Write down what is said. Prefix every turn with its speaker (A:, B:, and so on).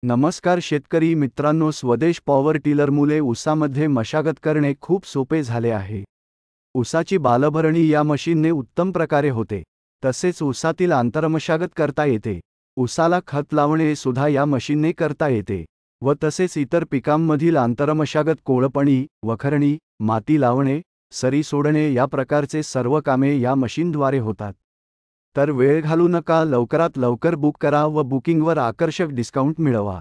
A: नमस्कार शेतकरी मित्रांनो, स्वदेश पॉवर टिलरमुळे ऊसामध्ये मशागत करणे खूप सोपे झाले आहे। ऊसाची बालभरणी या मशीनने उत्तम प्रकारे होते। तसेच ऊसातील आंतरमशागत करता येते। ऊसाला खत लावणे सुद्धा या मशीनने करता येते व तसेच इतर पिकांमधील आंतरमशागत, कोळपणी, वखरणी, माती लावणे, सरी सोडणे या प्रकारचे सर्व कामे या मशीनद्वारे होतात। तर वेळ घालवू नका, लवकरात लवकर बुक करा व बुकिंगवर आकर्षक डिस्काउंट मिळवा।